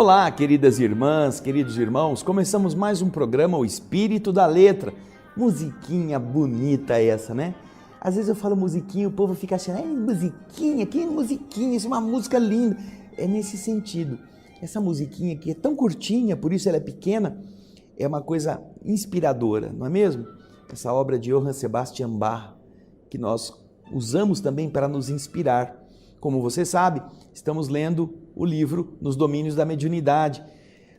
Olá, queridas irmãs, queridos irmãos, começamos mais um programa, O Espírito da Letra. Musiquinha bonita essa, né? Às vezes eu falo musiquinha, o povo fica achando, musiquinha, que musiquinha, isso é uma música linda. É nesse sentido. Essa musiquinha que é tão curtinha, por isso ela é pequena, é uma coisa inspiradora, não é mesmo? Essa obra de Johann Sebastian Bach, que nós usamos também para nos inspirar. Como você sabe, estamos lendo o livro Nos Domínios da Mediunidade.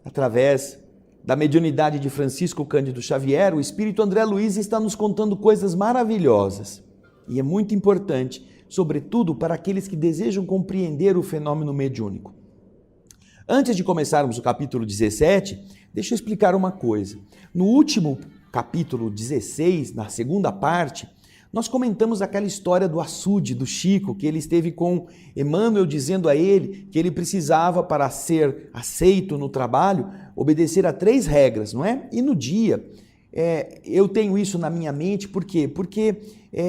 Através da mediunidade de Francisco Cândido Xavier, o Espírito André Luiz está nos contando coisas maravilhosas. E é muito importante, sobretudo para aqueles que desejam compreender o fenômeno mediúnico. Antes de começarmos o capítulo 17, deixa eu explicar uma coisa. No último capítulo 16, na segunda parte, nós comentamos aquela história do açude, do Chico, que ele esteve com Emmanuel dizendo a ele que ele precisava, para ser aceito no trabalho, obedecer a 3 regras, não é? E no dia, eu tenho isso na minha mente, por quê? Porque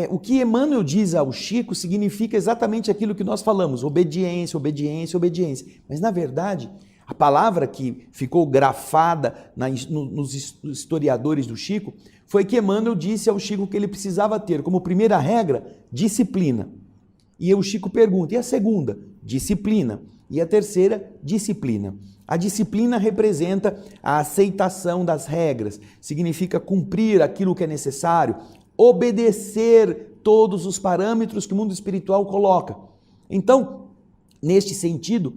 o que Emmanuel diz ao Chico significa exatamente aquilo que nós falamos, obediência, obediência, obediência. Mas na verdade, a palavra que ficou grafada nos historiadores do Chico foi que Emmanuel disse ao Chico que ele precisava ter como primeira regra, disciplina. E o Chico pergunta, e a segunda? Disciplina. E a terceira? Disciplina. A disciplina representa a aceitação das regras, significa cumprir aquilo que é necessário, obedecer todos os parâmetros que o mundo espiritual coloca. Então, neste sentido,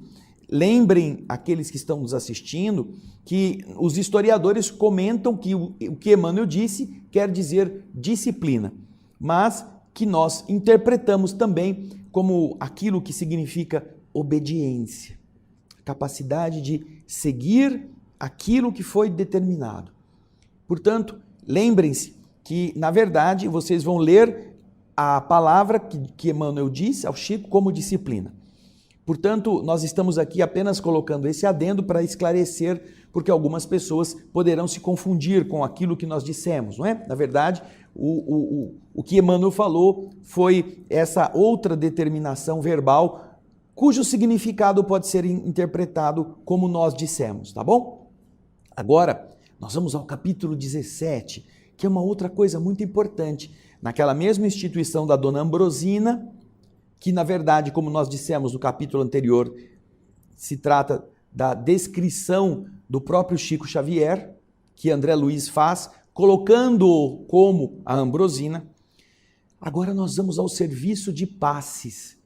lembrem aqueles que estão nos assistindo que os historiadores comentam que o que Emmanuel disse quer dizer disciplina, mas que nós interpretamos também como aquilo que significa obediência, capacidade de seguir aquilo que foi determinado. Portanto, lembrem-se que, na verdade, vocês vão ler a palavra que Emmanuel disse ao Chico como disciplina. Portanto, nós estamos aqui apenas colocando esse adendo para esclarecer, porque algumas pessoas poderão se confundir com aquilo que nós dissemos, não é? Na verdade, o que Emmanuel falou foi essa outra determinação verbal, cujo significado pode ser interpretado como nós dissemos, tá bom? Agora, nós vamos ao capítulo 17, que é uma outra coisa muito importante. Naquela mesma instituição da Dona Ambrosina, que na verdade, como nós dissemos no capítulo anterior, se trata da descrição do próprio Chico Xavier, que André Luiz faz, colocando-o como a Ambrosina. Agora nós vamos ao serviço de passes.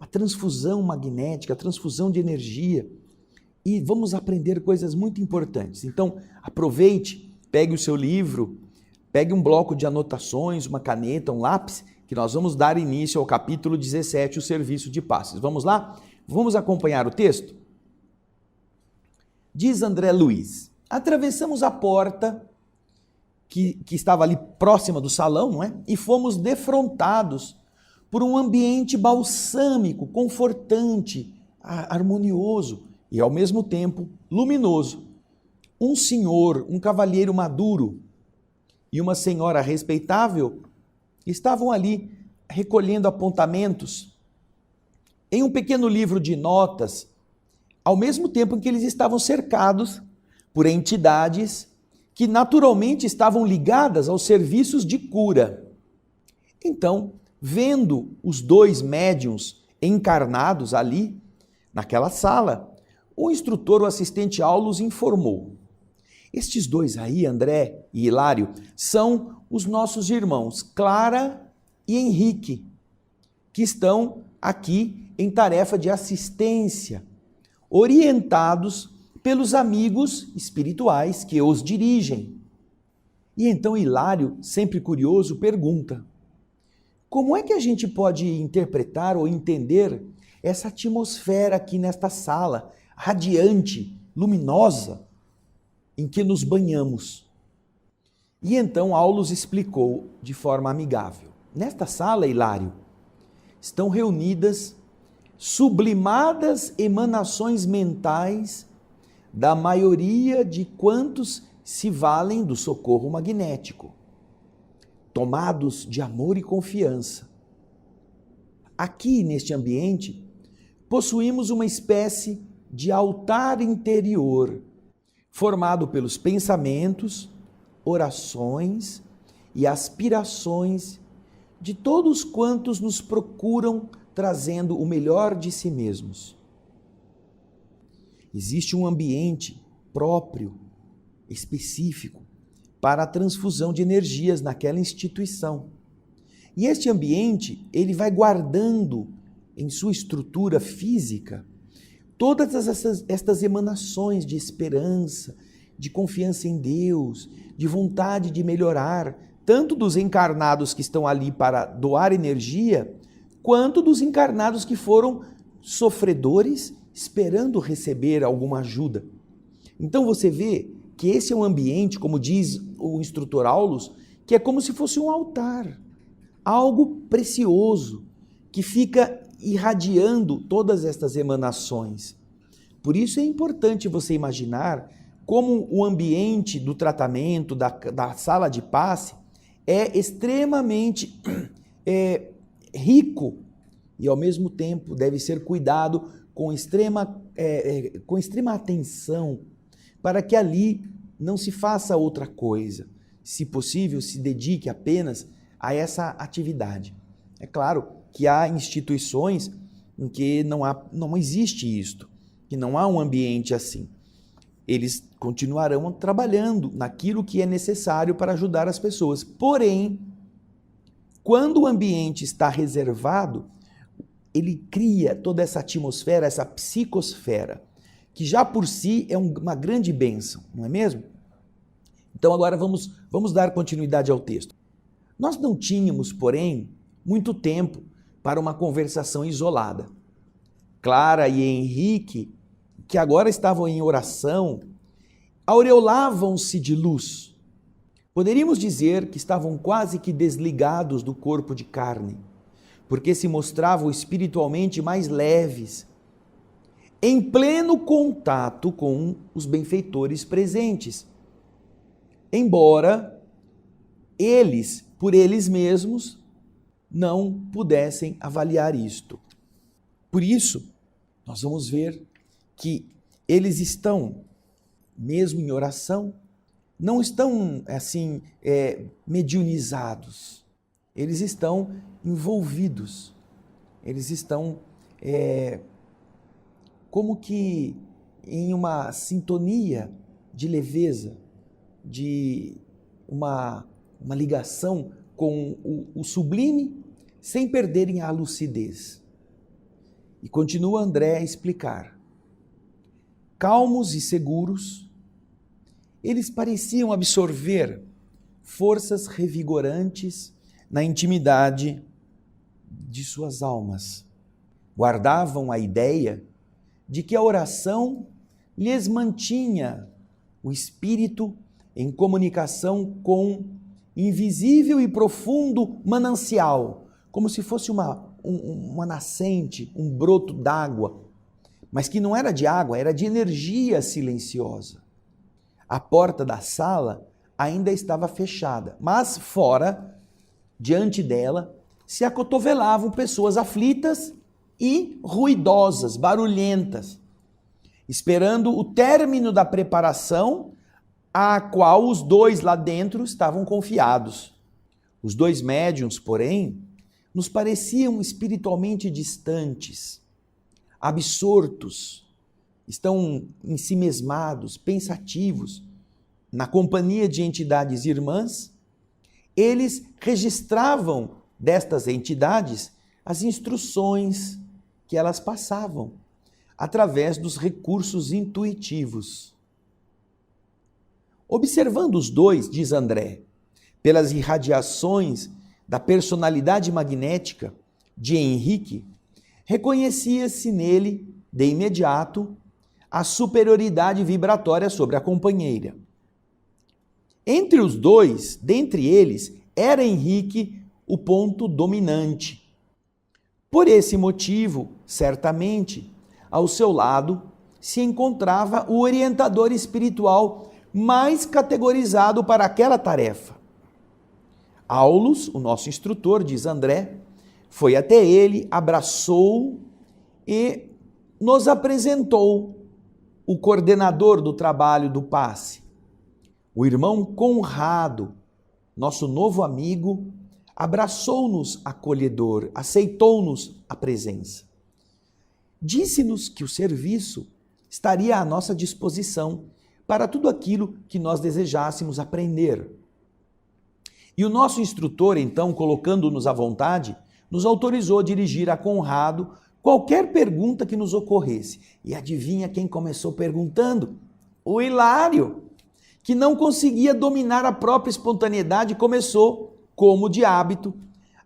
A transfusão magnética, a transfusão de energia. E vamos aprender coisas muito importantes. Então, aproveite, pegue o seu livro, pegue um bloco de anotações, uma caneta, um lápis, que nós vamos dar início ao capítulo 17, o serviço de passes. Vamos lá? Vamos acompanhar o texto? Diz André Luiz, atravessamos a porta que estava ali próxima do salão, não é? E fomos defrontados por um ambiente balsâmico, confortante, harmonioso e ao mesmo tempo luminoso. Um senhor, um cavalheiro maduro e uma senhora respeitável estavam ali recolhendo apontamentos em um pequeno livro de notas, ao mesmo tempo em que eles estavam cercados por entidades que naturalmente estavam ligadas aos serviços de cura. Então, vendo os 2 médiuns encarnados ali, naquela sala, o instrutor, o assistente Aulus, informou: estes 2 aí, André e Hilário, são os nossos irmãos Clara e Henrique, que estão aqui em tarefa de assistência, orientados pelos amigos espirituais que os dirigem. E então Hilário, sempre curioso, pergunta: como é que a gente pode interpretar ou entender essa atmosfera aqui nesta sala, radiante, luminosa, em que nos banhamos? E então Aulus explicou de forma amigável. Nesta sala, Hilário, estão reunidas sublimadas emanações mentais da maioria de quantos se valem do socorro magnético, tomados de amor e confiança. Aqui, neste ambiente, possuímos uma espécie de altar interior, formado pelos pensamentos, orações e aspirações de todos quantos nos procuram trazendo o melhor de si mesmos. Existe um ambiente próprio, específico, para a transfusão de energias naquela instituição. E este ambiente, ele vai guardando em sua estrutura física todas estas emanações de esperança, de confiança em Deus, de vontade de melhorar, tanto dos encarnados que estão ali para doar energia, quanto dos encarnados que foram sofredores, esperando receber alguma ajuda. Então você vê que esse é um ambiente, como diz o instrutor Aulus, que é como se fosse um altar, algo precioso, que fica irradiando todas estas emanações. Por isso é importante você imaginar como o ambiente do tratamento, da sala de passe, é extremamente rico e, ao mesmo tempo, deve ser cuidado com extrema atenção, para que ali não se faça outra coisa. Se possível, se dedique apenas a essa atividade. É claro que há instituições em que não existe isto, que não há um ambiente assim. Eles continuarão trabalhando naquilo que é necessário para ajudar as pessoas. Porém, quando o ambiente está reservado, ele cria toda essa atmosfera, essa psicosfera, que já por si é uma grande bênção, não é mesmo? Então agora vamos dar continuidade ao texto. Nós não tínhamos, porém, muito tempo para uma conversação isolada. Clara e Henrique, que agora estavam em oração, aureolavam-se de luz. Poderíamos dizer que estavam quase que desligados do corpo de carne, porque se mostravam espiritualmente mais leves, em pleno contato com os benfeitores presentes. Embora eles, por eles mesmos, não pudessem avaliar isto. Por isso, nós vamos ver que eles estão, mesmo em oração, não estão assim mediunizados. Eles estão envolvidos. Eles estão como que em uma sintonia de leveza, de uma ligação com o sublime, sem perderem a lucidez. E continua André a explicar. Calmos e seguros, eles pareciam absorver forças revigorantes na intimidade de suas almas. Guardavam a ideia de que a oração lhes mantinha o espírito em comunicação com invisível e profundo manancial, como se fosse uma nascente, um broto d'água, mas que não era de água, era de energia silenciosa. A porta da sala ainda estava fechada, mas fora, diante dela, se acotovelavam pessoas aflitas e ruidosas, barulhentas, esperando o término da preparação a qual os dois lá dentro estavam confiados. Os dois médiuns, porém, nos pareciam espiritualmente distantes, absortos, estão ensimesmados, pensativos, na companhia de entidades irmãs. Eles registravam destas entidades as instruções que elas passavam, através dos recursos intuitivos. Observando os dois, diz André, pelas irradiações da personalidade magnética de Henrique, reconhecia-se nele, de imediato, a superioridade vibratória sobre a companheira. Entre os dois, dentre eles, era Henrique o ponto dominante. Por esse motivo, certamente, ao seu lado se encontrava o orientador espiritual mais categorizado para aquela tarefa. Aulus, o nosso instrutor, diz André, foi até ele, abraçou e nos apresentou o coordenador do trabalho do passe, o irmão Conrado, nosso novo amigo, abraçou-nos acolhedor, aceitou-nos a presença. Disse-nos que o serviço estaria à nossa disposição para tudo aquilo que nós desejássemos aprender. E o nosso instrutor, então, colocando-nos à vontade, nos autorizou a dirigir a Conrado qualquer pergunta que nos ocorresse. E adivinha quem começou perguntando? O Hilário, que não conseguia dominar a própria espontaneidade, começou, como de hábito,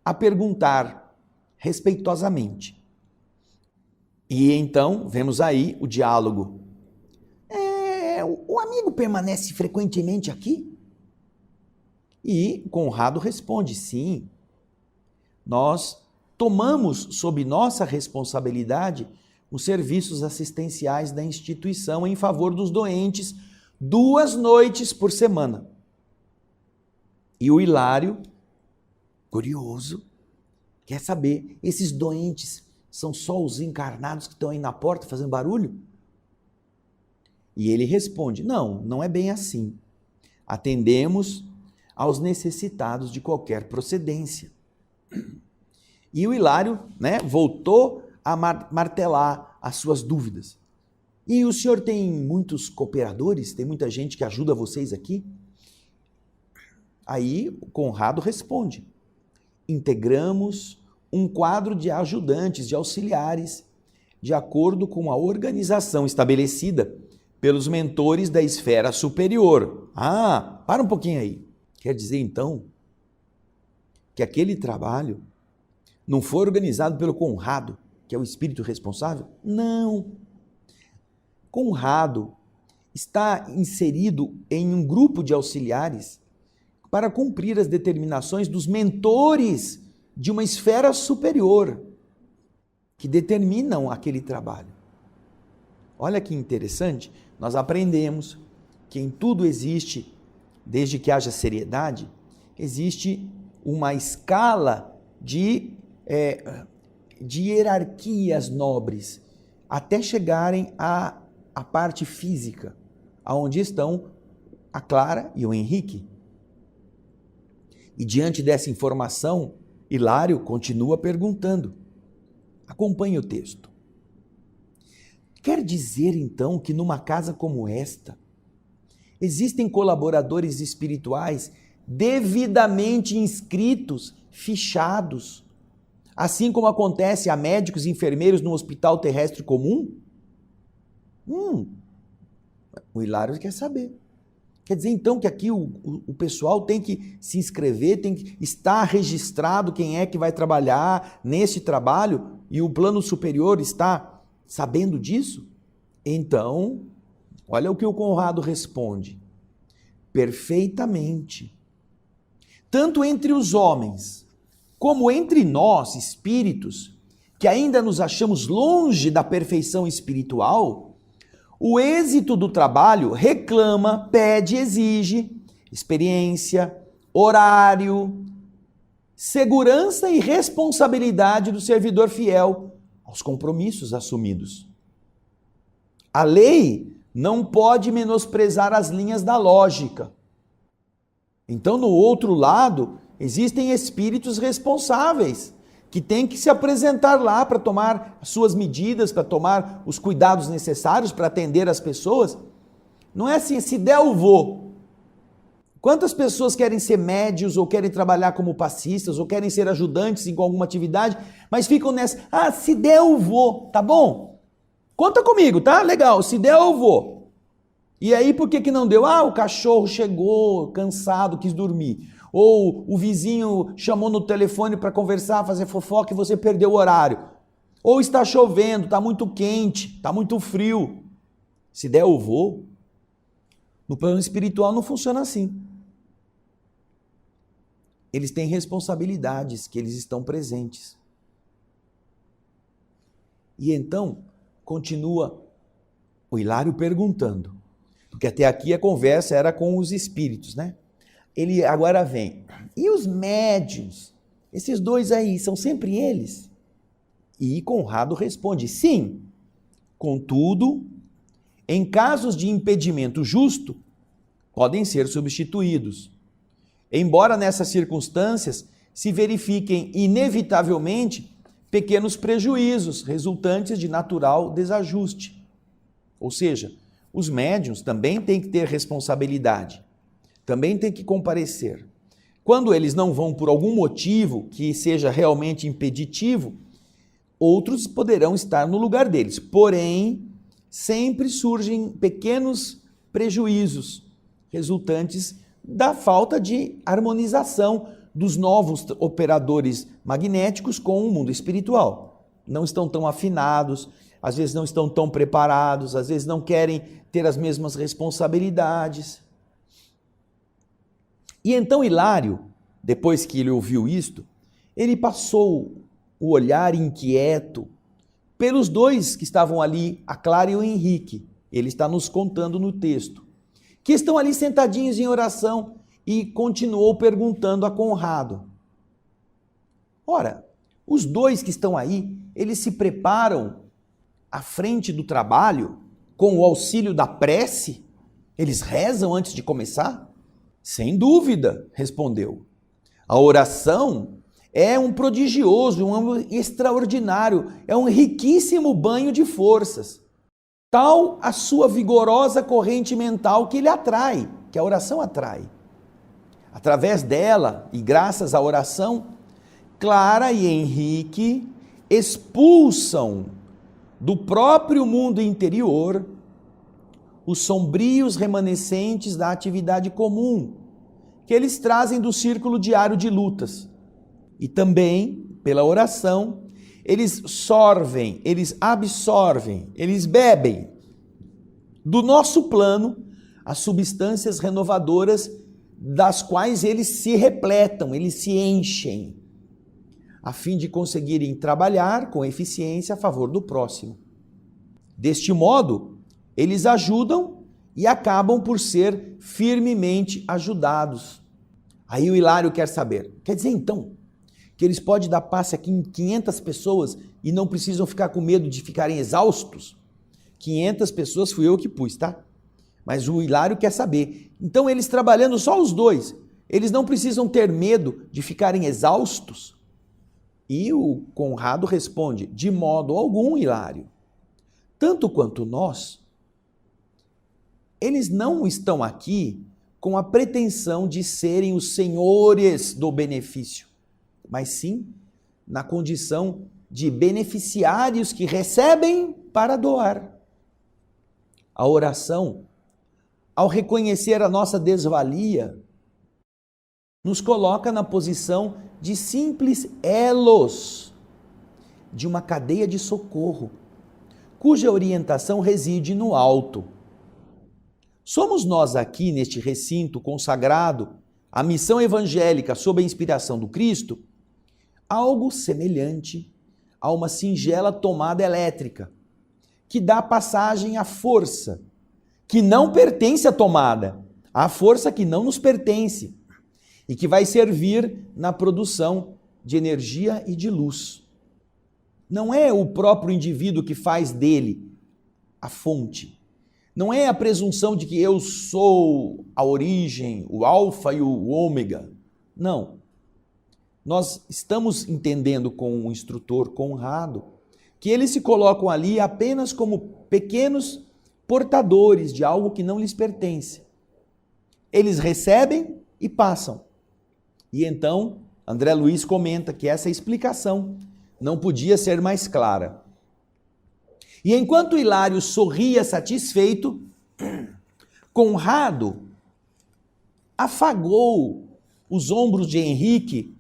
a perguntar respeitosamente. E então, vemos aí o diálogo. O amigo permanece frequentemente aqui? E Conrado responde, sim. Nós tomamos sob nossa responsabilidade os serviços assistenciais da instituição em favor dos doentes 2 noites por semana. E o Hilário, curioso, quer saber, esses doentes são só os encarnados que estão aí na porta fazendo barulho? E ele responde, não é bem assim. Atendemos aos necessitados de qualquer procedência. E o Hilário, voltou a martelar as suas dúvidas. E o senhor tem muitos cooperadores? Tem muita gente que ajuda vocês aqui? Aí o Conrado responde, integramos um quadro de ajudantes, de auxiliares, de acordo com a organização estabelecida pelos mentores da esfera superior. Para um pouquinho aí. Quer dizer, então, que aquele trabalho não foi organizado pelo Conrado, que é o espírito responsável? Não. Conrado está inserido em um grupo de auxiliares para cumprir as determinações dos mentores de uma esfera superior, que determinam aquele trabalho. Olha que interessante, nós aprendemos que em tudo existe, desde que haja seriedade, existe uma escala de hierarquias nobres, até chegarem à parte física, aonde estão a Clara e o Henrique. E diante dessa informação, Hilário continua perguntando. Acompanhe o texto. Quer dizer, então, que numa casa como esta, existem colaboradores espirituais devidamente inscritos, fichados, assim como acontece a médicos e enfermeiros no hospital terrestre comum? O Hilário quer saber. Quer dizer, então, que aqui o pessoal tem que se inscrever, tem que estar registrado quem é que vai trabalhar nesse trabalho e o plano superior está sabendo disso? Então, olha o que o Conrado responde. Perfeitamente. Tanto entre os homens, como entre nós, espíritos, que ainda nos achamos longe da perfeição espiritual, o êxito do trabalho reclama, pede, exige experiência, horário, segurança e responsabilidade do servidor fiel aos compromissos assumidos. A lei não pode menosprezar as linhas da lógica. Então, no outro lado, existem espíritos responsáveis que têm que se apresentar lá para tomar as suas medidas, para tomar os cuidados necessários para atender as pessoas. Não é assim, se der eu vou. Quantas pessoas querem ser médios ou querem trabalhar como passistas ou querem ser ajudantes em alguma atividade, mas ficam nessa, se der eu vou, tá bom? Conta comigo, tá? Legal, se der eu vou. E aí por que não deu? O cachorro chegou cansado, quis dormir. Ou o vizinho chamou no telefone para conversar, fazer fofoca e você perdeu o horário. Ou está chovendo, está muito quente, está muito frio. Se der eu vou. No plano espiritual não funciona assim. Eles têm responsabilidades, que eles estão presentes. E então, continua o Hilário perguntando, porque até aqui a conversa era com os espíritos, né? Ele agora vem, e os médiuns? Esses dois aí, são sempre eles? E Conrado responde, sim, contudo, em casos de impedimento justo, podem ser substituídos. Embora nessas circunstâncias se verifiquem inevitavelmente pequenos prejuízos resultantes de natural desajuste. Ou seja, os médiuns também têm que ter responsabilidade, também têm que comparecer. Quando eles não vão por algum motivo que seja realmente impeditivo, outros poderão estar no lugar deles. Porém, sempre surgem pequenos prejuízos resultantes da falta de harmonização dos novos operadores magnéticos com o mundo espiritual. Não estão tão afinados, às vezes não estão tão preparados, às vezes não querem ter as mesmas responsabilidades. E então Hilário, depois que ele ouviu isto, ele passou o olhar inquieto pelos dois que estavam ali, a Clara e o Henrique. Ele está nos contando no texto, que estão ali sentadinhos em oração, e continuou perguntando a Conrado. Ora, os dois que estão aí, eles se preparam à frente do trabalho com o auxílio da prece? Eles rezam antes de começar? Sem dúvida, respondeu. A oração é um prodigioso, um extraordinário, é um riquíssimo banho de forças. Tal a sua vigorosa corrente mental que ele atrai, que a oração atrai. Através dela, e graças à oração, Clara e Henrique expulsam do próprio mundo interior os sombrios remanescentes da atividade comum, que eles trazem do círculo diário de lutas. E também, pela oração, eles sorvem, eles absorvem, eles bebem do nosso plano as substâncias renovadoras das quais eles se repletam, eles se enchem, a fim de conseguirem trabalhar com eficiência a favor do próximo. Deste modo, eles ajudam e acabam por ser firmemente ajudados. Aí o Hilário quer saber, quer dizer então, que eles podem dar passe aqui em 500 pessoas e não precisam ficar com medo de ficarem exaustos? 500 pessoas fui eu que pus, tá? Mas o Hilário quer saber. Então eles trabalhando só os dois, eles não precisam ter medo de ficarem exaustos? E o Conrado responde, de modo algum, Hilário. Tanto quanto nós, eles não estão aqui com a pretensão de serem os senhores do benefício, mas sim na condição de beneficiários que recebem para doar. A oração, ao reconhecer a nossa desvalia, nos coloca na posição de simples elos de uma cadeia de socorro, cuja orientação reside no alto. Somos nós aqui, neste recinto consagrado à missão evangélica sob a inspiração do Cristo, algo semelhante a uma singela tomada elétrica, que dá passagem à força, que não pertence à tomada, à força que não nos pertence, e que vai servir na produção de energia e de luz. Não é o próprio indivíduo que faz dele a fonte. Não é a presunção de que eu sou a origem, o alfa e o ômega. Não. Nós estamos entendendo com o instrutor Conrado que eles se colocam ali apenas como pequenos portadores de algo que não lhes pertence. Eles recebem e passam. E então, André Luiz comenta que essa explicação não podia ser mais clara. E enquanto Hilário sorria satisfeito, Conrado afagou os ombros de Henrique,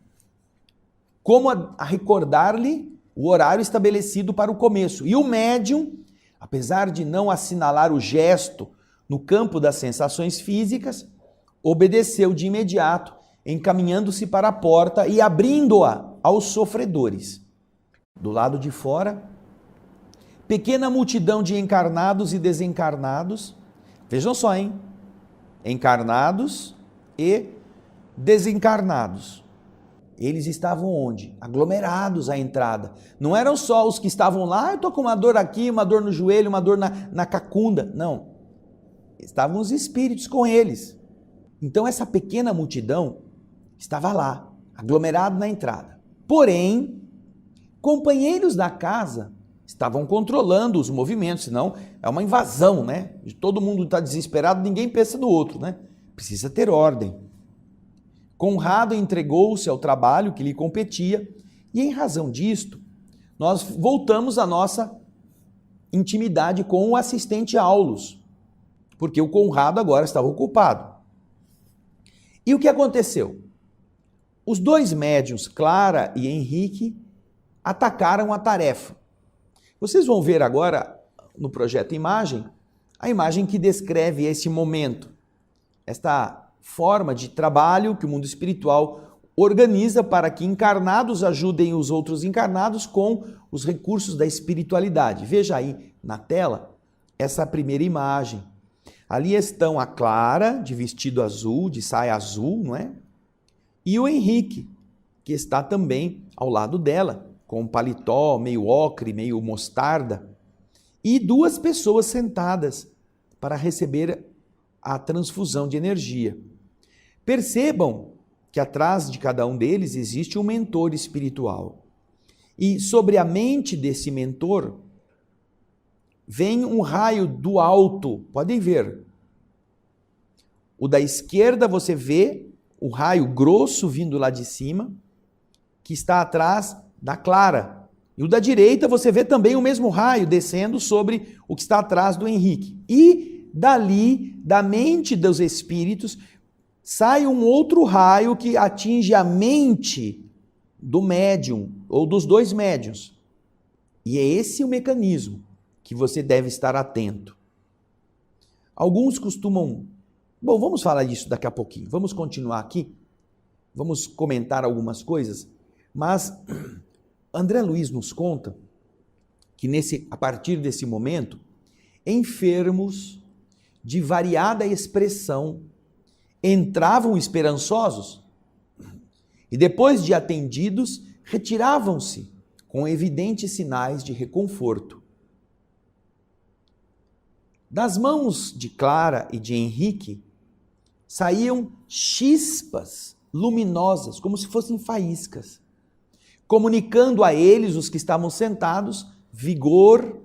como a recordar-lhe o horário estabelecido para o começo. E o médium, apesar de não assinalar o gesto no campo das sensações físicas, obedeceu de imediato, encaminhando-se para a porta e abrindo-a aos sofredores. Do lado de fora, pequena multidão de encarnados e desencarnados, vejam só, hein? Encarnados e desencarnados, eles estavam onde? Aglomerados à entrada. Não eram só os que estavam lá, eu estou com uma dor aqui, uma dor no joelho, uma dor na cacunda. Não. Estavam os espíritos com eles. Então essa pequena multidão estava lá, aglomerado na entrada. Porém, companheiros da casa estavam controlando os movimentos, senão é uma invasão, né? Todo mundo está desesperado, ninguém pensa no outro, né? Precisa ter ordem. Conrado entregou-se ao trabalho que lhe competia e, em razão disto, nós voltamos à nossa intimidade com o assistente Aulus, porque o Conrado agora estava ocupado. E o que aconteceu? Os dois médiuns, Clara e Henrique, atacaram a tarefa. Vocês vão ver agora no projeto Imagem, a imagem que descreve esse momento, esta forma de trabalho que o mundo espiritual organiza para que encarnados ajudem os outros encarnados com os recursos da espiritualidade. Veja aí na tela essa primeira imagem. Ali estão a Clara, de vestido azul, de saia azul, não é? E o Henrique, que está também ao lado dela, com um paletó meio ocre, meio mostarda, e duas pessoas sentadas para receber a transfusão de energia. Percebam que atrás de cada um deles existe um mentor espiritual. E sobre a mente desse mentor vem um raio do alto, podem ver. O da esquerda você vê o raio grosso vindo lá de cima, que está atrás da Clara. E o da direita você vê também o mesmo raio descendo sobre o que está atrás do Henrique. E dali, da mente dos espíritos, sai um outro raio que atinge a mente do médium, ou dos dois médiuns. E é esse o mecanismo que você deve estar atento. Alguns costumam... Bom, vamos falar disso daqui a pouquinho. Vamos continuar aqui. Vamos comentar algumas coisas. Mas André Luiz nos conta que a partir desse momento, enfermos de variada expressão entravam esperançosos e depois de atendidos, retiravam-se com evidentes sinais de reconforto. Das mãos de Clara e de Henrique saíam chispas luminosas, como se fossem faíscas, comunicando a eles, os que estavam sentados, vigor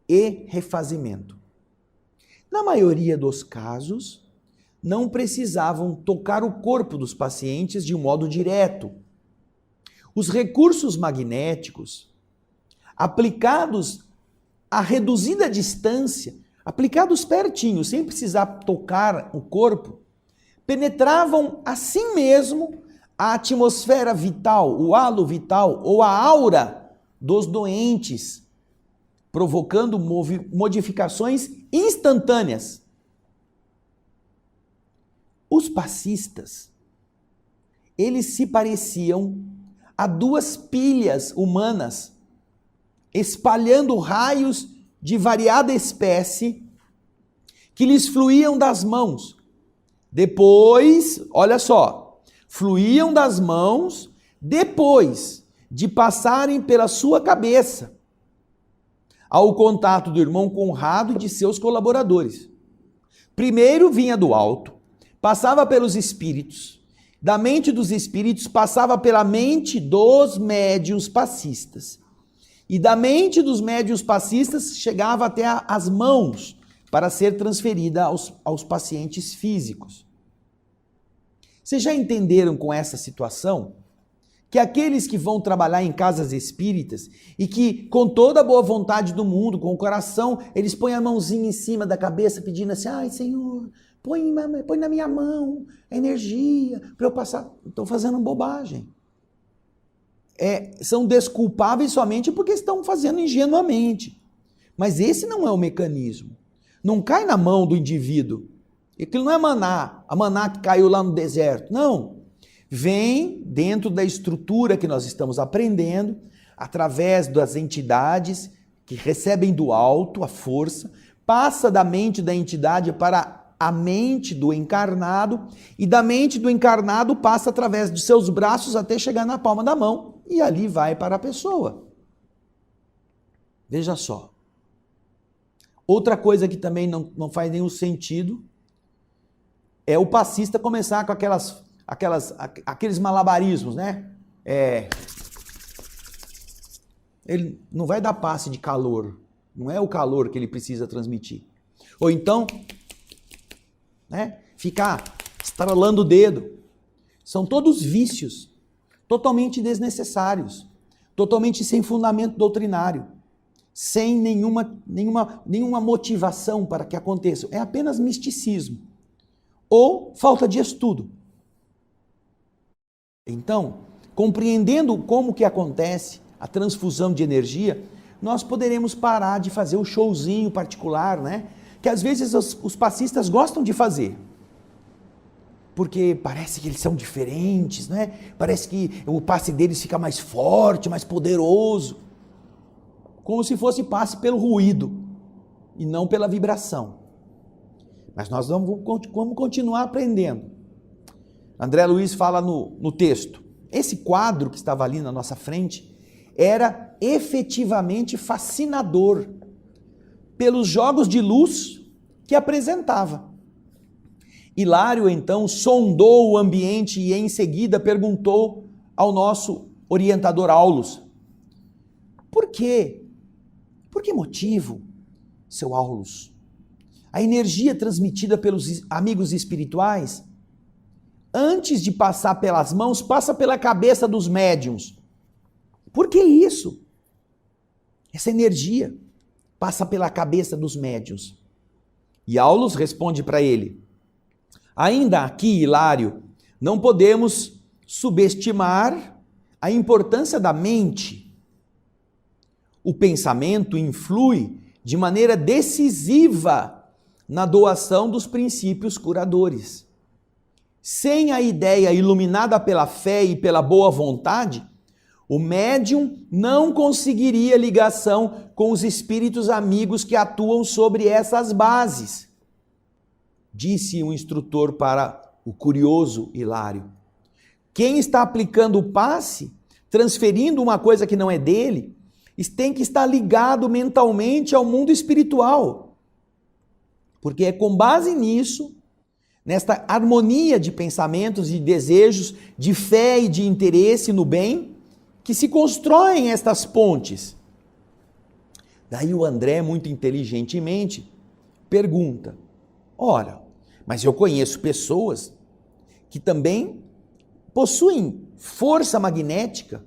e refazimento. Na maioria dos casos, não precisavam tocar o corpo dos pacientes de um modo direto. Os recursos magnéticos, aplicados a reduzida distância, aplicados pertinho, sem precisar tocar o corpo, penetravam assim mesmo a atmosfera vital, o halo vital ou a aura dos doentes, provocando modificações instantâneas. Os passistas, eles se pareciam a duas pilhas humanas, espalhando raios de variada espécie que lhes fluíam das mãos. Depois, olha só, fluíam das mãos depois de passarem pela sua cabeça, ao contato do irmão Conrado e de seus colaboradores. Primeiro vinha do alto, passava pelos espíritos, da mente dos espíritos passava pela mente dos médiuns passistas, e da mente dos médiuns passistas chegava até as mãos para ser transferida aos pacientes físicos. Vocês já entenderam com essa situação que aqueles que vão trabalhar em casas espíritas e que com toda a boa vontade do mundo, com o coração, eles põem a mãozinha em cima da cabeça pedindo assim, ai Senhor, põe na minha mão a energia para eu passar. Estão fazendo bobagem. São desculpáveis somente porque estão fazendo ingenuamente. Mas esse não é o mecanismo. Não cai na mão do indivíduo. Aquilo não é maná, a maná que caiu lá no deserto. Não. Vem dentro da estrutura que nós estamos aprendendo, através das entidades que recebem do alto a força, passa da mente da entidade para a mente do encarnado, e da mente do encarnado passa através de seus braços até chegar na palma da mão, e ali vai para a pessoa. Veja só. Outra coisa que também não faz nenhum sentido é o passista começar com aqueles malabarismos, né? Ele não vai dar passe de calor, não é o calor que ele precisa transmitir. Ou então, né, ficar estralando o dedo. São todos vícios, totalmente desnecessários, totalmente sem fundamento doutrinário, sem nenhuma motivação para que aconteça. É apenas misticismo ou falta de estudo. Então, compreendendo como que acontece a transfusão de energia, nós poderemos parar de fazer o showzinho particular, né? Que às vezes os passistas gostam de fazer. Porque parece que eles são diferentes, né? Parece que o passe deles fica mais forte, mais poderoso. Como se fosse passe pelo ruído e não pela vibração. Mas nós vamos continuar aprendendo. André Luiz fala no texto. Esse quadro que estava ali na nossa frente era efetivamente fascinador pelos jogos de luz que apresentava. Hilário, então, sondou o ambiente e em seguida perguntou ao nosso orientador Aulus: por quê? Por que motivo, seu Aulus, a energia transmitida pelos amigos espirituais, antes de passar pelas mãos, passa pela cabeça dos médiuns? Por que isso? Essa energia passa pela cabeça dos médiuns. E Aulus responde para ele: ainda aqui, Hilário, não podemos subestimar a importância da mente. O pensamento influi de maneira decisiva na doação dos princípios curadores. Sem a ideia iluminada pela fé e pela boa vontade, o médium não conseguiria ligação com os espíritos amigos que atuam sobre essas bases, disse o instrutor para o curioso Hilário. Quem está aplicando o passe, transferindo uma coisa que não é dele, tem que estar ligado mentalmente ao mundo espiritual. Porque é com base nisso, nesta harmonia de pensamentos e desejos, de fé e de interesse no bem, que se constroem estas pontes. Daí o André, muito inteligentemente, pergunta: ora, mas eu conheço pessoas que também possuem força magnética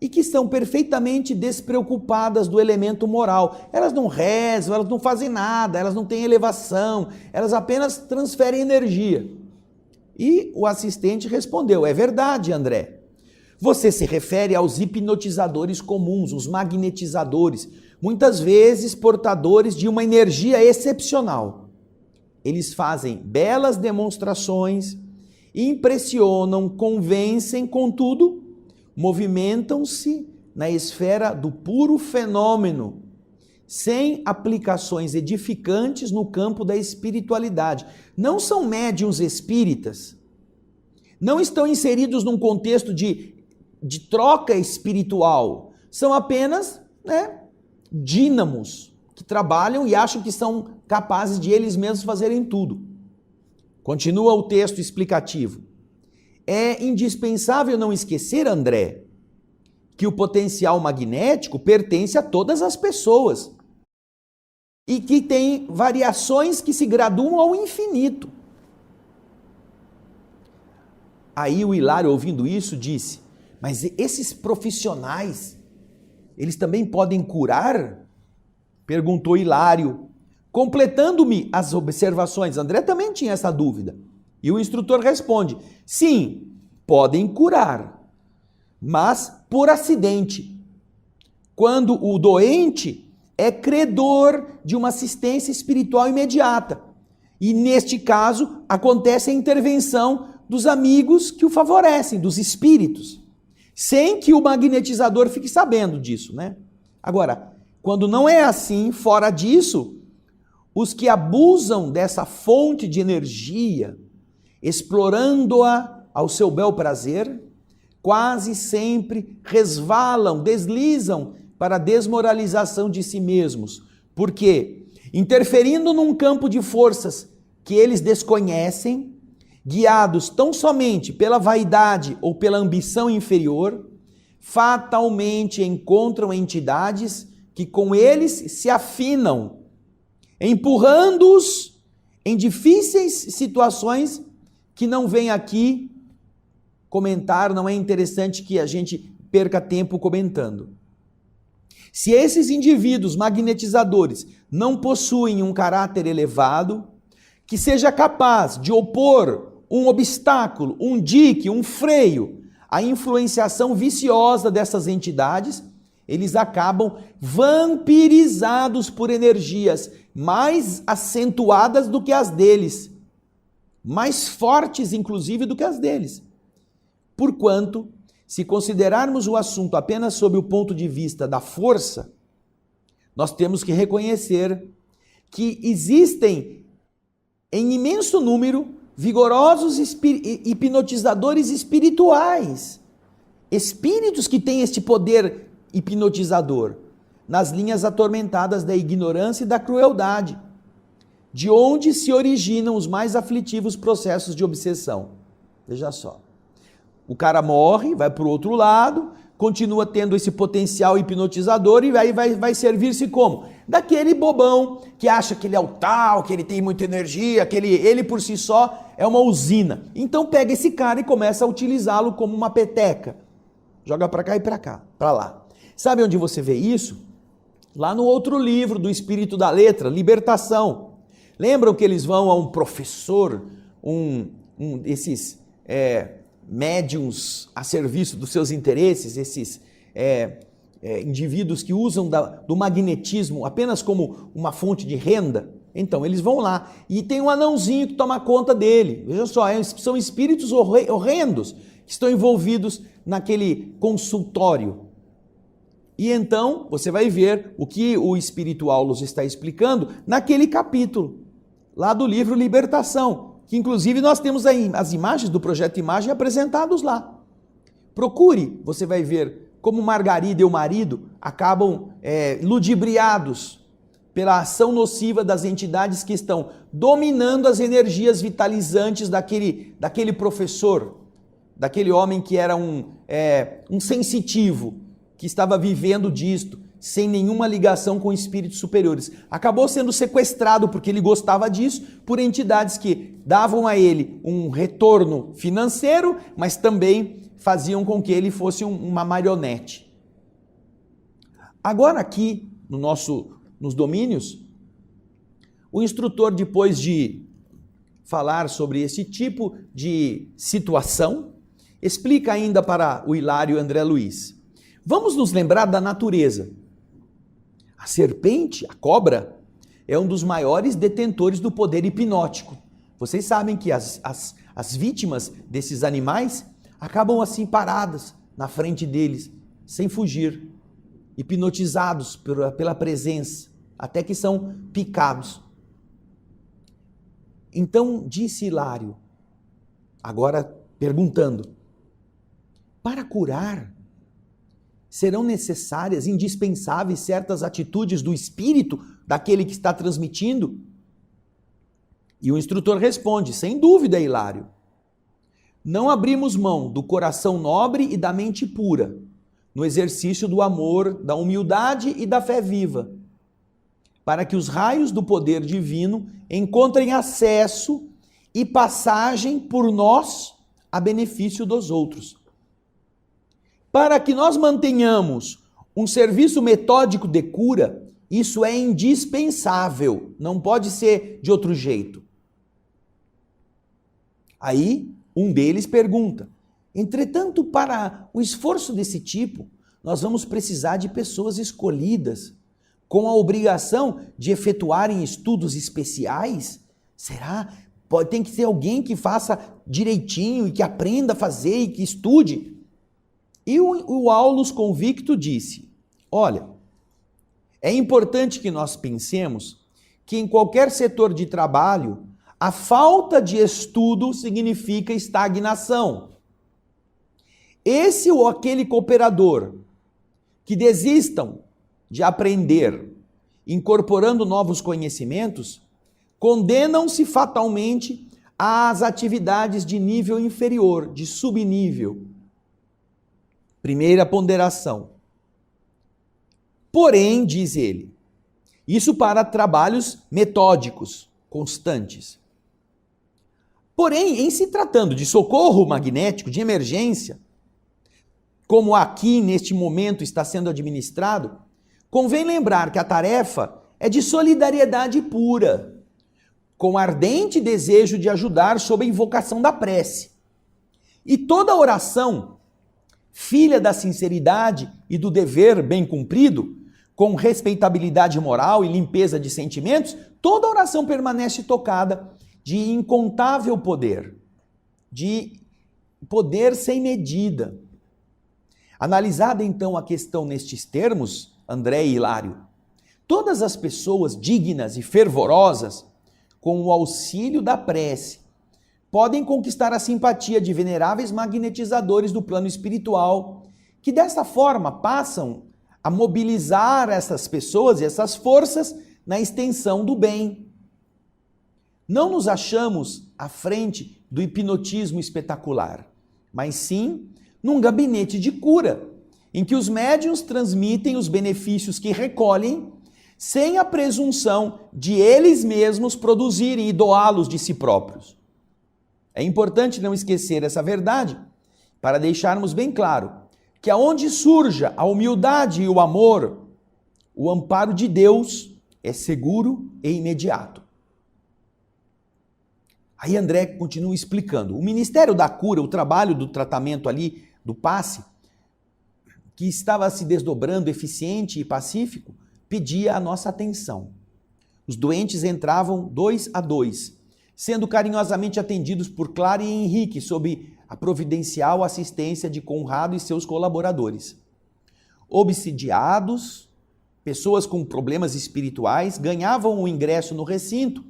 e que estão perfeitamente despreocupadas do elemento moral. Elas não rezam, elas não fazem nada, elas não têm elevação, elas apenas transferem energia. E o assistente respondeu: é verdade, André. Você se refere aos hipnotizadores comuns, os magnetizadores, muitas vezes portadores de uma energia excepcional. Eles fazem belas demonstrações, impressionam, convencem, contudo, movimentam-se na esfera do puro fenômeno, sem aplicações edificantes no campo da espiritualidade. Não são médiuns espíritas, não estão inseridos num contexto de troca espiritual, são apenas dínamos que trabalham e acham que são capazes de eles mesmos fazerem tudo. Continua o texto explicativo. É indispensável não esquecer, André, que o potencial magnético pertence a todas as pessoas e que tem variações que se graduam ao infinito. Aí o Hilário, ouvindo isso, disse: mas esses profissionais, eles também podem curar? Perguntou Hilário, completando-me as observações. André também tinha essa dúvida. E o instrutor responde: sim, podem curar, mas por acidente. Quando o doente é credor de uma assistência espiritual imediata. E neste caso, acontece a intervenção dos amigos que o favorecem, dos espíritos, sem que o magnetizador fique sabendo disso, né? Agora, quando não é assim, fora disso, os que abusam dessa fonte de energia, explorando-a ao seu bel prazer, quase sempre resvalam, deslizam para a desmoralização de si mesmos. Por quê? Interferindo num campo de forças que eles desconhecem, guiados tão somente pela vaidade ou pela ambição inferior, fatalmente encontram entidades que com eles se afinam, empurrando-os em difíceis situações que não vem aqui comentar, não é interessante que a gente perca tempo comentando. Se esses indivíduos magnetizadores não possuem um caráter elevado, que seja capaz de opor um obstáculo, um dique, um freio à influenciação viciosa dessas entidades, eles acabam vampirizados por energias mais acentuadas do que as deles, mais fortes inclusive do que as deles. Porquanto, se considerarmos o assunto apenas sob o ponto de vista da força, nós temos que reconhecer que existem em imenso número vigorosos hipnotizadores espirituais, espíritos que têm este poder hipnotizador, nas linhas atormentadas da ignorância e da crueldade, de onde se originam os mais aflitivos processos de obsessão. Veja só. O cara morre, vai para o outro lado, continua tendo esse potencial hipnotizador e aí vai servir-se como? Daquele bobão que acha que ele é o tal, que ele tem muita energia, que ele por si só é uma usina. Então pega esse cara e começa a utilizá-lo como uma peteca. Joga para cá e para cá, para lá. Sabe onde você vê isso? Lá no outro livro do Espírito da Letra, Libertação. Lembram que eles vão a um professor, esses médiums a serviço dos seus interesses, esses indivíduos que usam do magnetismo apenas como uma fonte de renda? Então, eles vão lá e tem um anãozinho que toma conta dele. Veja só, são espíritos horrendos que estão envolvidos naquele consultório. E então, você vai ver o que o Espírito Aulus está explicando naquele capítulo, lá do livro Libertação, que inclusive nós temos aí as imagens do Projeto Imagem apresentados lá. Procure, você vai ver como Margarida e o marido acabam ludibriados pela ação nociva das entidades que estão dominando as energias vitalizantes daquele professor, daquele homem que era um sensitivo, que estava vivendo disto, sem nenhuma ligação com espíritos superiores. Acabou sendo sequestrado, porque ele gostava disso, por entidades que davam a ele um retorno financeiro, mas também faziam com que ele fosse uma marionete. Agora aqui, nos domínios, o instrutor, depois de falar sobre esse tipo de situação, explica ainda para o Hilário André Luiz. Vamos nos lembrar da natureza. A serpente, a cobra, é um dos maiores detentores do poder hipnótico. Vocês sabem que as vítimas desses animais acabam assim paradas na frente deles, sem fugir, hipnotizados pela presença, até que são picados. Então disse Hilário, agora perguntando, para curar, serão necessárias, indispensáveis certas atitudes do espírito daquele que está transmitindo? E o instrutor responde, sem dúvida, Hilário. Não abrimos mão do coração nobre e da mente pura, no exercício do amor, da humildade e da fé viva, para que os raios do poder divino encontrem acesso e passagem por nós a benefício dos outros. Para que nós mantenhamos um serviço metódico de cura, isso é indispensável, não pode ser de outro jeito. Aí, um deles pergunta, entretanto, para o esforço desse tipo, nós vamos precisar de pessoas escolhidas, com a obrigação de efetuarem estudos especiais? Será? Tem que ser alguém que faça direitinho e que aprenda a fazer e que estude. E o Aulus convicto disse, olha, é importante que nós pensemos que em qualquer setor de trabalho, a falta de estudo significa estagnação. Esse ou aquele cooperador que desistam de aprender, incorporando novos conhecimentos, condenam-se fatalmente às atividades de nível inferior, de subnível. Primeira ponderação. Porém, diz ele, isso para trabalhos metódicos, constantes. Porém, em se tratando de socorro magnético, de emergência, como aqui neste momento está sendo administrado, convém lembrar que a tarefa é de solidariedade pura, com ardente desejo de ajudar sob a invocação da prece. E toda oração, filha da sinceridade e do dever bem cumprido, com respeitabilidade moral e limpeza de sentimentos, toda oração permanece tocada de incontável poder, de poder sem medida. Analisada então a questão nestes termos, André e Hilário, todas as pessoas dignas e fervorosas, com o auxílio da prece, podem conquistar a simpatia de veneráveis magnetizadores do plano espiritual, que dessa forma passam a mobilizar essas pessoas e essas forças na extensão do bem. Não nos achamos à frente do hipnotismo espetacular, mas sim num gabinete de cura, em que os médiuns transmitem os benefícios que recolhem, sem a presunção de eles mesmos produzirem e doá-los de si próprios. É importante não esquecer essa verdade, para deixarmos bem claro que aonde surja a humildade e o amor, o amparo de Deus é seguro e imediato. Aí André continua explicando. O Ministério da Cura, o trabalho do tratamento ali, do passe, que estava se desdobrando eficiente e pacífico, pedia a nossa atenção. Os doentes entravam 2 a 2, sendo carinhosamente atendidos por Clara e Henrique, sob a providencial assistência de Conrado e seus colaboradores. Obsidiados, pessoas com problemas espirituais ganhavam o ingresso no recinto,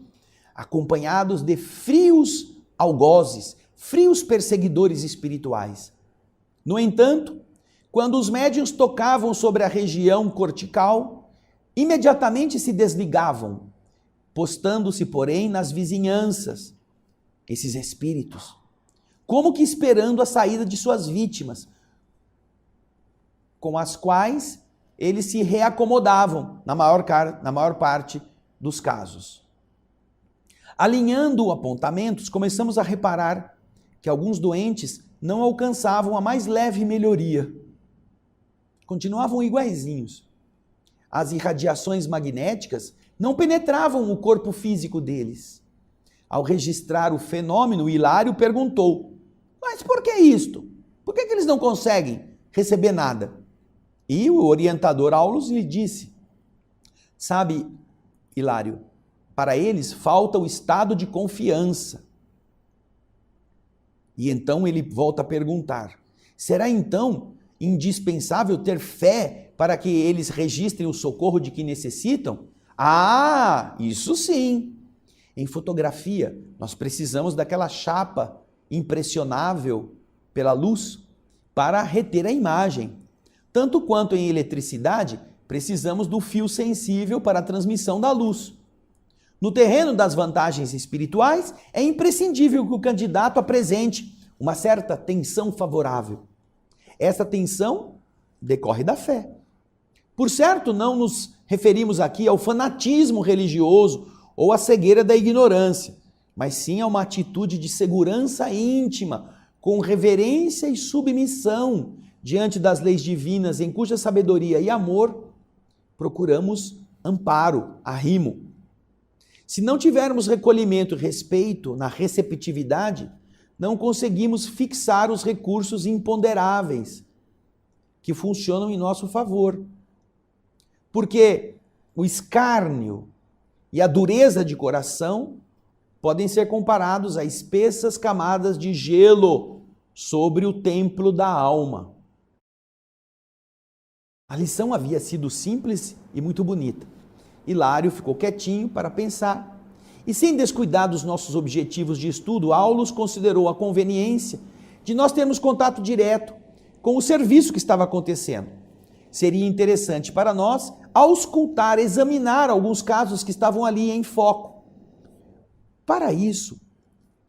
acompanhados de frios algozes, frios perseguidores espirituais. No entanto, quando os médiuns tocavam sobre a região cortical, imediatamente se desligavam, postando-se, porém, nas vizinhanças, esses espíritos, como que esperando a saída de suas vítimas, com as quais eles se reacomodavam na maior parte dos casos. Alinhando apontamentos, começamos a reparar que alguns doentes não alcançavam a mais leve melhoria. Continuavam iguaizinhos. As irradiações magnéticas não penetravam o corpo físico deles. Ao registrar o fenômeno, Hilário perguntou: mas por que isto? Por que eles não conseguem receber nada? E o orientador Aulus lhe disse: sabe, Hilário, para eles falta o estado de confiança. E então ele volta a perguntar: será então indispensável ter fé para que eles registrem o socorro de que necessitam? Ah, isso sim! Em fotografia, nós precisamos daquela chapa impressionável pela luz para reter a imagem. Tanto quanto em eletricidade, precisamos do fio sensível para a transmissão da luz. No terreno das vantagens espirituais, é imprescindível que o candidato apresente uma certa tensão favorável. Essa tensão decorre da fé. Por certo, não nos referimos aqui ao fanatismo religioso ou à cegueira da ignorância, mas sim a uma atitude de segurança íntima, com reverência e submissão diante das leis divinas, em cuja sabedoria e amor procuramos amparo, arrimo. Se não tivermos recolhimento e respeito na receptividade, não conseguimos fixar os recursos imponderáveis que funcionam em nosso favor. Porque o escárnio e a dureza de coração podem ser comparados a espessas camadas de gelo sobre o templo da alma. A lição havia sido simples e muito bonita. Hilário ficou quietinho para pensar. E sem descuidar dos nossos objetivos de estudo, Aulus considerou a conveniência de nós termos contato direto com o serviço que estava acontecendo. Seria interessante para nós auscultar, examinar alguns casos que estavam ali em foco. Para isso,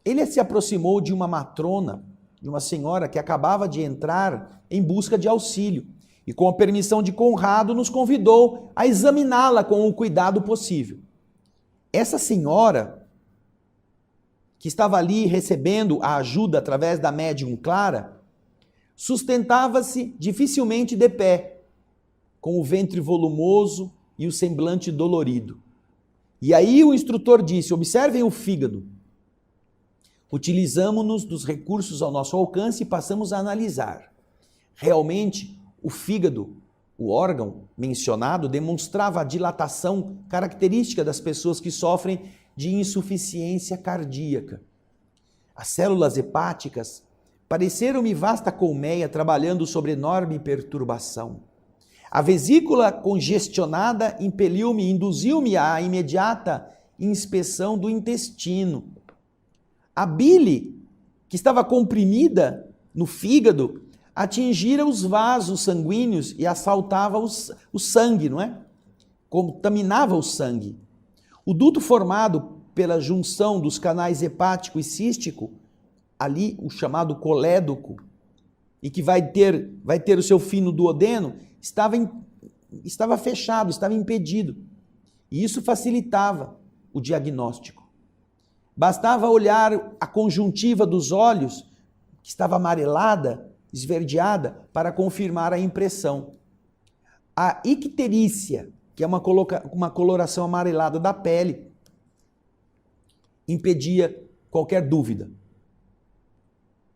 ele se aproximou de uma matrona, de uma senhora que acabava de entrar em busca de auxílio e, com a permissão de Conrado, nos convidou a examiná-la com o cuidado possível. Essa senhora, que estava ali recebendo a ajuda através da médium Clara, sustentava-se dificilmente de pé, com o ventre volumoso e o semblante dolorido. E aí o instrutor disse: observem o fígado. Utilizamos-nos dos recursos ao nosso alcance e passamos a analisar. Realmente, o fígado, o órgão mencionado, demonstrava a dilatação característica das pessoas que sofrem de insuficiência cardíaca. As células hepáticas pareceram-me vasta colmeia trabalhando sobre enorme perturbação. A vesícula congestionada impeliu-me, induziu-me à imediata inspeção do intestino. A bile, que estava comprimida no fígado, atingira os vasos sanguíneos e assaltava o sangue, não é? Contaminava o sangue. O duto formado pela junção dos canais hepático e cístico, ali o chamado colédoco, e que vai ter o seu fim no duodeno, estava fechado, estava impedido. E isso facilitava o diagnóstico. Bastava olhar a conjuntiva dos olhos, que estava amarelada, esverdeada, para confirmar a impressão. A icterícia, que é uma coloração amarelada da pele, impedia qualquer dúvida.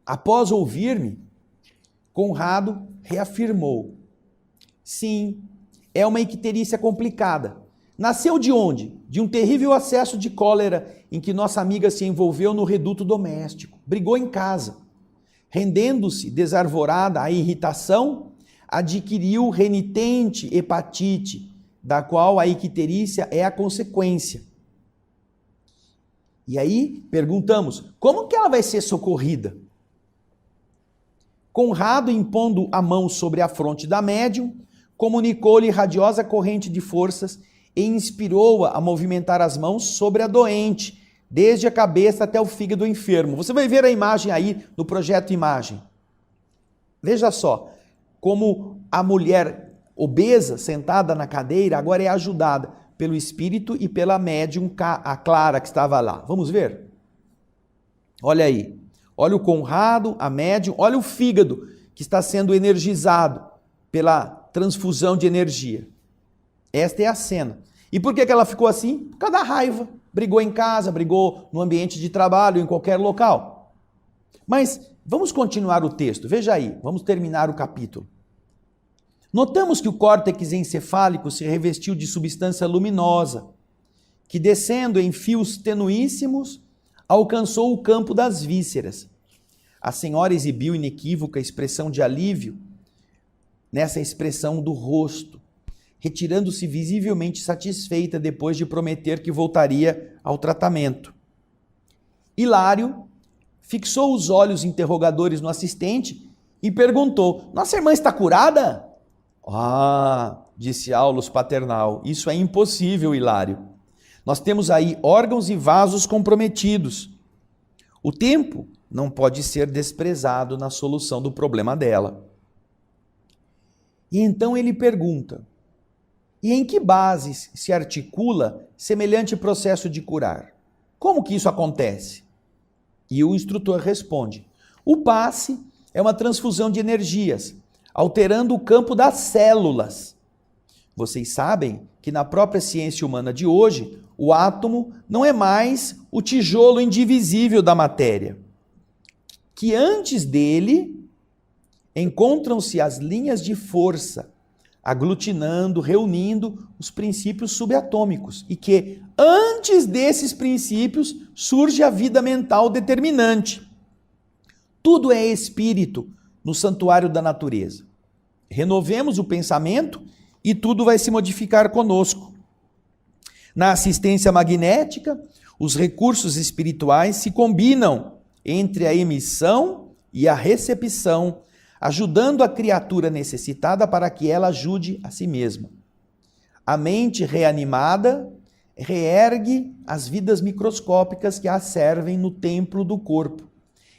Após ouvir-me, Conrado reafirmou: sim, é uma icterícia complicada. Nasceu de onde? De um terrível acesso de cólera em que nossa amiga se envolveu no reduto doméstico. Brigou em casa. Rendendo-se desarvorada à irritação, adquiriu renitente hepatite, da qual a icterícia é a consequência. E aí perguntamos: como que ela vai ser socorrida? Conrado, impondo a mão sobre a fronte da médium, comunicou-lhe radiosa corrente de forças e inspirou-a a movimentar as mãos sobre a doente, desde a cabeça até o fígado enfermo. Você vai ver a imagem aí no projeto Imagem. Veja só, como a mulher obesa, sentada na cadeira, agora é ajudada pelo espírito e pela médium, a Clara, que estava lá. Vamos ver? Olha aí. Olha o Conrado, a médium, olha o fígado que está sendo energizado pela transfusão de energia. Esta é a cena. E por que ela ficou assim? Por causa da raiva. Brigou em casa, brigou no ambiente de trabalho, em qualquer local. Mas vamos continuar o texto. Veja aí, vamos terminar o capítulo. Notamos que o córtex encefálico se revestiu de substância luminosa, que descendo em fios tenuíssimos, alcançou o campo das vísceras. A senhora exibiu inequívoca expressão de alívio nessa expressão do rosto, retirando-se visivelmente satisfeita depois de prometer que voltaria ao tratamento. Hilário fixou os olhos interrogadores no assistente e perguntou: nossa irmã está curada? Ah, disse Aulus paternal, isso é impossível, Hilário. Nós temos aí órgãos e vasos comprometidos. O tempo não pode ser desprezado na solução do problema dela. E então ele pergunta: e em que bases se articula semelhante processo de curar? Como que isso acontece? E o instrutor responde: o passe é uma transfusão de energias, alterando o campo das células. Vocês sabem que na própria ciência humana de hoje, o átomo não é mais o tijolo indivisível da matéria, que antes dele encontram-se as linhas de força, aglutinando, reunindo os princípios subatômicos, e que antes desses princípios surge a vida mental determinante. Tudo é espírito no santuário da natureza. Renovemos o pensamento e tudo vai se modificar conosco. Na assistência magnética, os recursos espirituais se combinam entre a emissão e a recepção, ajudando a criatura necessitada para que ela ajude a si mesma. A mente reanimada reergue as vidas microscópicas que a servem no templo do corpo,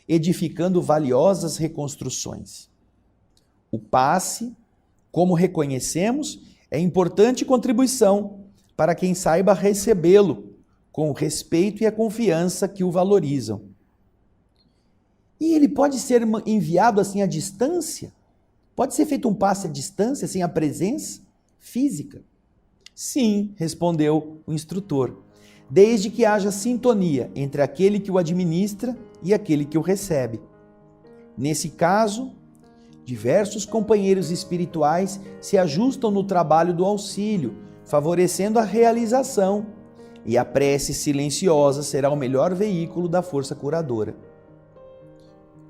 edificando valiosas reconstruções. O passe, como reconhecemos, é importante contribuição para quem saiba recebê-lo com o respeito e a confiança que o valorizam. E ele pode ser enviado assim à distância? Pode ser feito um passe à distância, sem a presença física? Sim, respondeu o instrutor, desde que haja sintonia entre aquele que o administra e aquele que o recebe. Nesse caso, diversos companheiros espirituais se ajustam no trabalho do auxílio, favorecendo a realização, e a prece silenciosa será o melhor veículo da força curadora.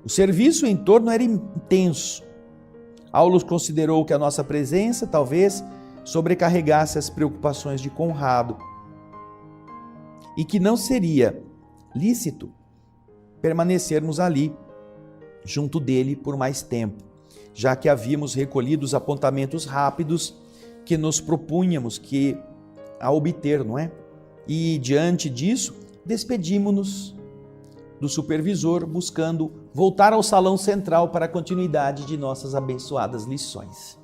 O serviço em torno era intenso. Aulus considerou que a nossa presença talvez sobrecarregasse as preocupações de Conrado e que não seria lícito permanecermos ali, junto dele, por mais tempo, já que havíamos recolhido os apontamentos rápidos que nos propunhamos a obter, não é? E, diante disso, despedimos-nos do supervisor, buscando voltar ao salão central para a continuidade de nossas abençoadas lições.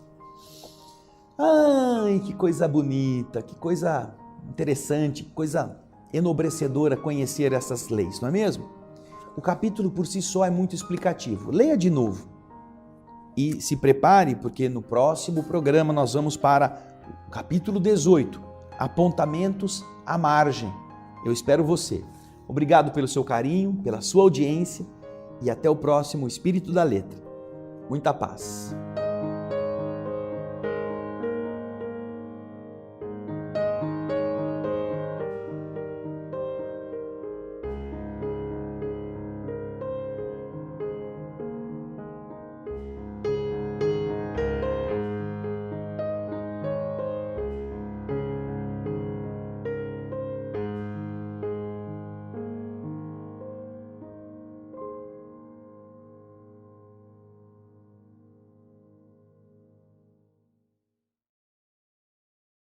Ai, que coisa bonita, que coisa interessante, que coisa enobrecedora conhecer essas leis, não é mesmo? O capítulo por si só é muito explicativo. Leia de novo e se prepare, porque no próximo programa nós vamos para o capítulo 18, apontamentos à margem. Eu espero você. Obrigado pelo seu carinho, pela sua audiência e até o próximo Espírito da Letra. Muita paz.